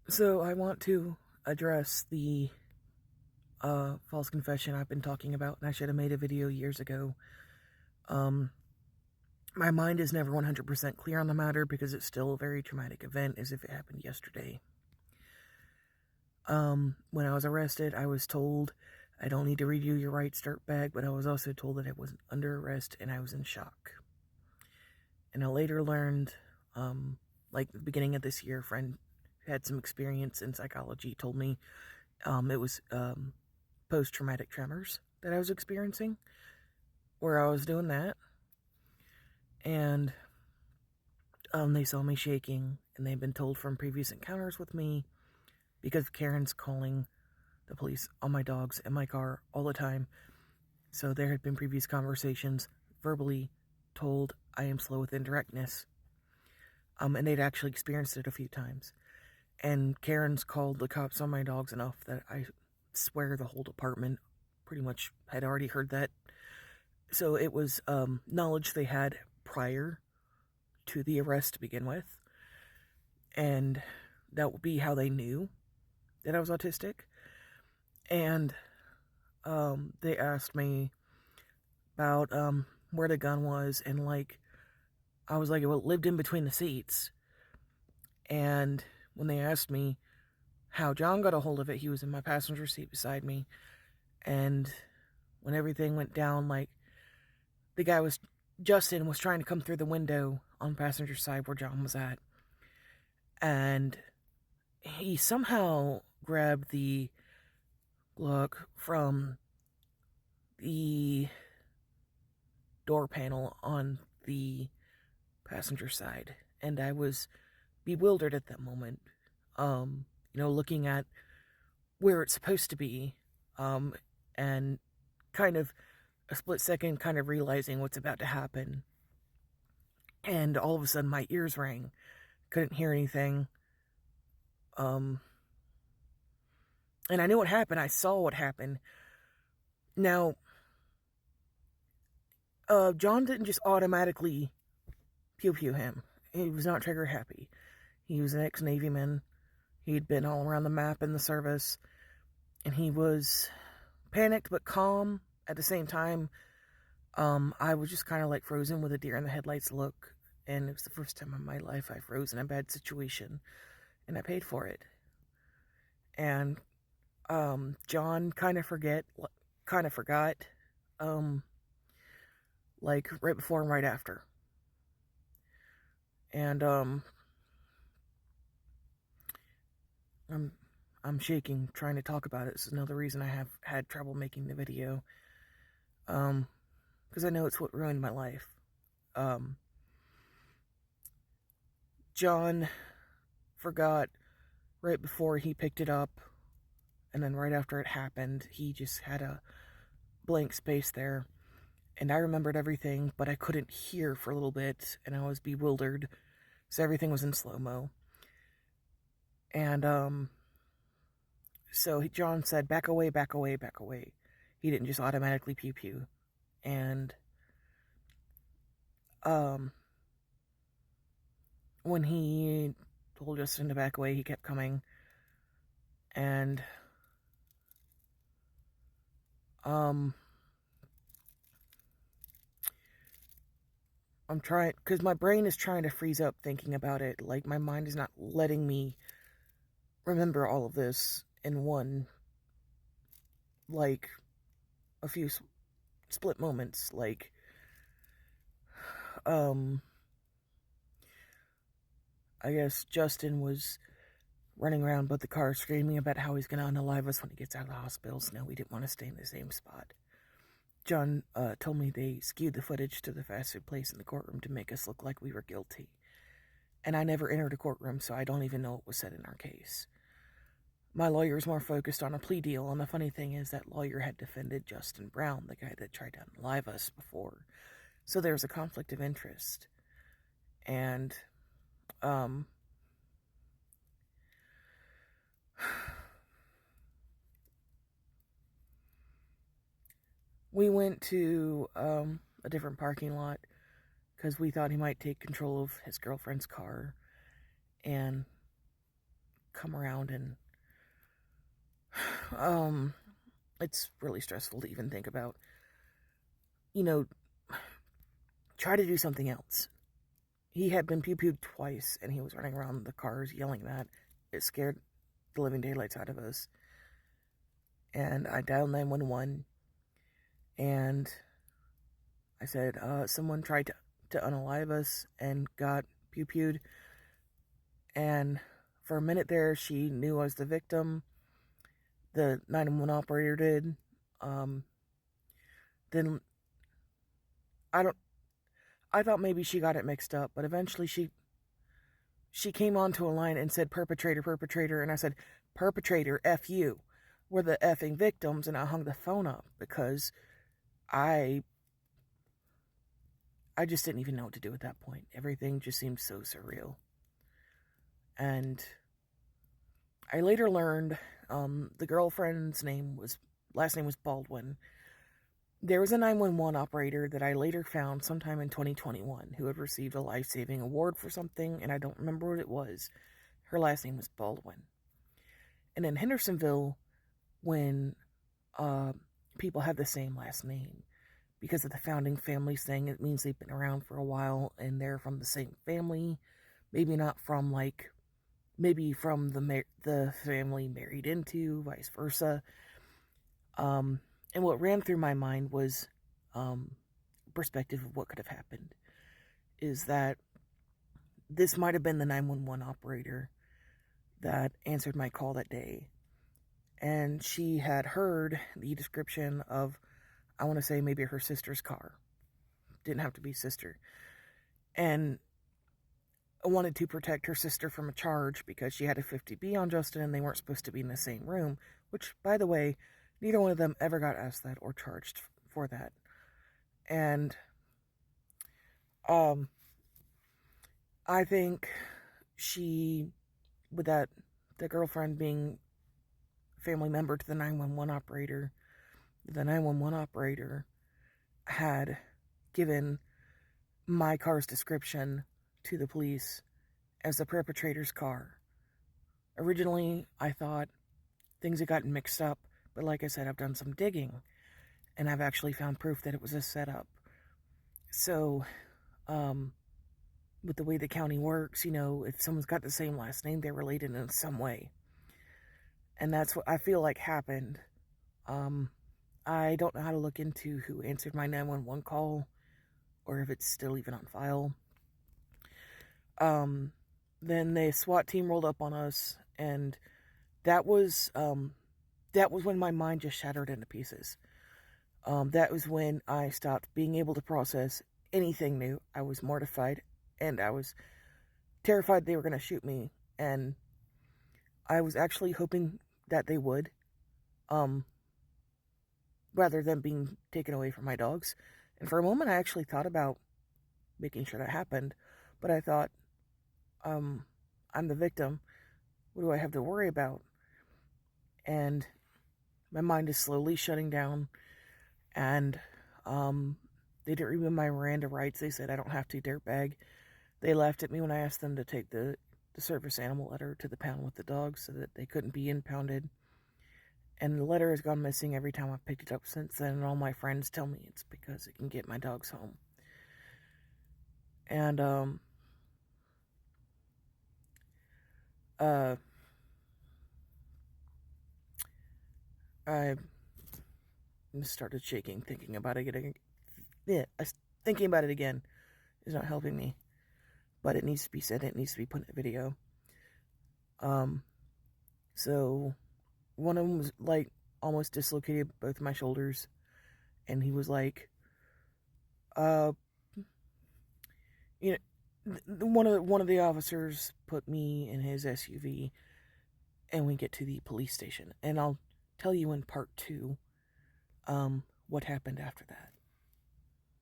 So I want to address the false confession I've been talking about, and I should have made a video years ago. My mind is never 100% clear on the matter because it's still a very traumatic event as if it happened yesterday. When I was arrested, I was told I don't need to read you your rights, dirtbag, but I was also told that I wasn't under arrest and I was in shock. And I later learned, like the beginning of this year, a friend who had some experience in psychology told me it was post-traumatic tremors that I was experiencing, where I was doing that, and they saw me shaking, and they'd been told from previous encounters with me, because Karen's calling the police on my dogs and my car all the time, so there had been previous conversations, verbally told I am slow with indirectness, and they'd actually experienced it a few times, and Karen's called the cops on my dogs enough that I swear the whole department pretty much had already heard that. So it was knowledge they had prior to the arrest to begin with, and that would be how they knew that I was autistic. And they asked me about where the gun was, and like I was like, well, it lived in between the seats. And when they asked me how John got a hold of it, he was in my passenger seat beside me. And when everything went down, like Justin was trying to come through the window on passenger side where John was at, and he somehow grabbed the Glock from the door panel on the passenger side, and I was bewildered at that moment. Looking at where it's supposed to be, and kind of a split second, kind of realizing what's about to happen, and all of a sudden my ears rang. Couldn't hear anything. And I knew what happened. I saw what happened. Now, John didn't just automatically pew him. He was not trigger happy. He was an ex-Navy man. He'd been all around the map in the service, and he was panicked but calm at the same time. I was just kind of like frozen with a deer in the headlights look, and it was the first time in my life I froze in a bad situation, and I paid for it. And John kind of forgot, like right before and right after. And I'm shaking trying to talk about it. This is another reason I have had trouble making the video. Because I know it's what ruined my life. John forgot right before he picked it up, and then right after it happened, he just had a blank space there. And I remembered everything, but I couldn't hear for a little bit, and I was bewildered, so everything was in slow-mo. And, so John said, back away, back away, back away. He didn't just automatically pew. And, when he told Justin to back away, he kept coming. And, I'm trying, because my brain is trying to freeze up thinking about it. Like, my mind is not letting me remember all of this in one, like, a few split moments. Like, I guess Justin was running around but the car screaming about how he's going to unalive us when he gets out of the hospital, so no, we didn't want to stay in the same spot. John told me they skewed the footage to the fast food place in the courtroom to make us look like we were guilty. And I never entered a courtroom, so I don't even know what was said in our case. My lawyer is more focused on a plea deal, and the funny thing is that lawyer had defended Justin Brown, the guy that tried to unalive us before. So there's a conflict of interest. And, we went to, a different parking lot, because we thought he might take control of his girlfriend's car, and come around, and it's really stressful to even think about. Try to do something else. He had been pew-pewed twice, and he was running around the cars yelling that. It scared the living daylights out of us. And I dialed 911, and I said, someone tried to unalive us and got pew-pewed. And for a minute there, she knew I was the victim. The 911 operator did. Then I thought maybe she got it mixed up, but eventually she came onto a line and said perpetrator, and I said, perpetrator, F you. We're the effing victims, and I hung the phone up because I just didn't even know what to do at that point. Everything just seemed so surreal. And I later learned the girlfriend's last name was Baldwin. There was a 911 operator that I later found sometime in 2021 who had received a life-saving award for something, and I don't remember what it was. Her last name was Baldwin. And in Hendersonville, when people have the same last name, because of the founding families thing, it means they've been around for a while and they're from the same family. Maybe not from maybe from the family married into, vice versa. And what ran through my mind was perspective of what could have happened. Is that this might have been the 911 operator that answered my call that day. And she had heard the description of, I want to say maybe her sister's car. Didn't have to be sister. And I wanted to protect her sister from a charge because she had a 50B on Justin and they weren't supposed to be in the same room. Which, by the way, neither one of them ever got asked that or charged for that. And I think with the girlfriend being family member to the 911 operator, the 911 operator had given my car's description to the police as the perpetrator's car. Originally, I thought things had gotten mixed up, but like I said, I've done some digging, and I've actually found proof that it was a setup. So, with the way the county works, if someone's got the same last name, they're related in some way. And that's what I feel like happened. I don't know how to look into who answered my 911 call, or if it's still even on file. Then the SWAT team rolled up on us, and that was when my mind just shattered into pieces. That was when I stopped being able to process anything new. I was mortified, and I was terrified they were going to shoot me, and I was actually hoping that they would, rather than being taken away from my dogs. And for a moment, I actually thought about making sure that happened, but I thought, I'm the victim. What do I have to worry about? And my mind is slowly shutting down, and they didn't remove my Miranda rights. They said I don't have to, dirtbag. They laughed at me when I asked them to take the service animal letter to the pound with the dogs so that they couldn't be impounded. And the letter has gone missing every time I've picked it up since then, and all my friends tell me it's because it can get my dogs home. And I started shaking, thinking about it again. Yeah, thinking about it again is not helping me. But it needs to be said, it needs to be put in a video. So one of them was almost dislocated both my shoulders, and he was like, one of the officers put me in his SUV, and we get to the police station, and I'll tell you in part 2 what happened after that.